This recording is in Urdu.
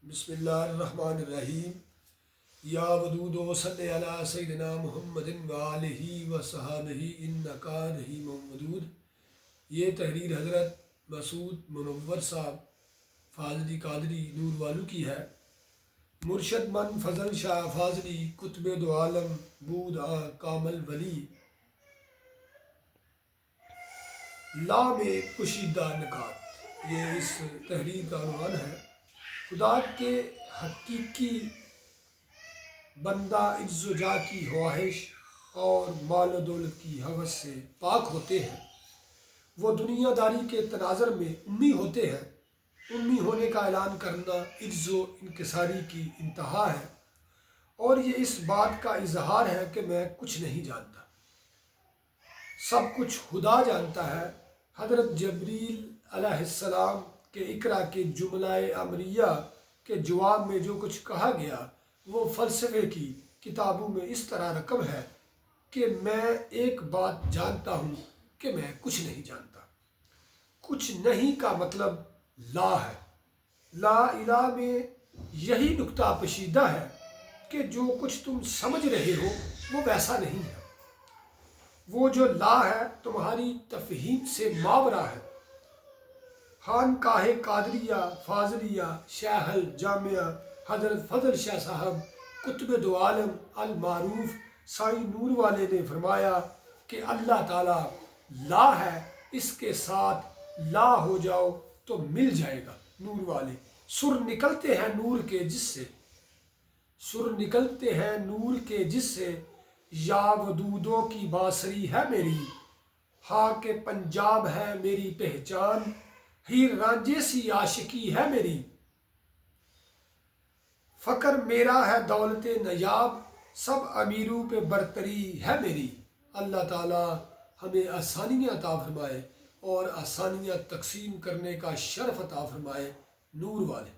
بسم اللہ الرحمن الرحیم یا ودود و صلی علی سیدنا محمد وآلہ وصحبہ انکا رحیم ودود۔ یہ تحریر حضرت مسعود منور صاحب فاضلی قادری نور والو کی ہے۔ مرشد من فضل شاہ فاضلی کتب دو عالم بود کامل ولی، لا میں کشیدہ نکات، یہ اس تحریر کا عنوان ہے۔ خدا کے حقیقی بندہ عز و جاہ کی خواہش اور مال و دولت کی ہوس سے پاک ہوتے ہیں۔ وہ دنیا داری کے تناظر میں امی ہوتے ہیں۔ امی ہونے کا اعلان کرنا عجز و انکساری کی انتہا ہے، اور یہ اس بات کا اظہار ہے کہ میں کچھ نہیں جانتا، سب کچھ خدا جانتا ہے۔ حضرت جبریل علیہ السلام کے اقرا کے جملہ امریہ کے جواب میں جو کچھ کہا گیا وہ فلسفے کی کتابوں میں اس طرح رقم ہے کہ میں ایک بات جانتا ہوں کہ میں کچھ نہیں جانتا۔ کچھ نہیں کا مطلب لا ہے۔ لا الہ میں یہی نکتہ پوشیدہ ہے کہ جو کچھ تم سمجھ رہے ہو وہ ویسا نہیں ہے۔ وہ جو لا ہے تمہاری تفہیم سے ماورا ہے۔ خانقاہ قادریہ فاضلیہ شیخ الجامعہ حضرت فضل شاہ صاحب کتب دو عالم المعروف سائیں نور والے نے فرمایا کہ اللہ تعالیٰ لا ہے، اس کے ساتھ لا ہو جاؤ تو مل جائے گا۔ نور والے سر نکلتے ہیں نور کے جس سے، سر نکلتے ہیں نور کے جس سے، یا ودودوں کی باسری ہے میری، ہاں کہ پنجاب ہے میری پہچان، ہیر رانجھے سی عاشقی ہے میری، فقر میرا ہے دولت نیاب، سب امیروں پہ برتری ہے میری۔ اللہ تعالیٰ ہمیں آسانیاں عطا فرمائے اور آسانیاں تقسیم کرنے کا شرف عطا فرمائے۔ نور والے۔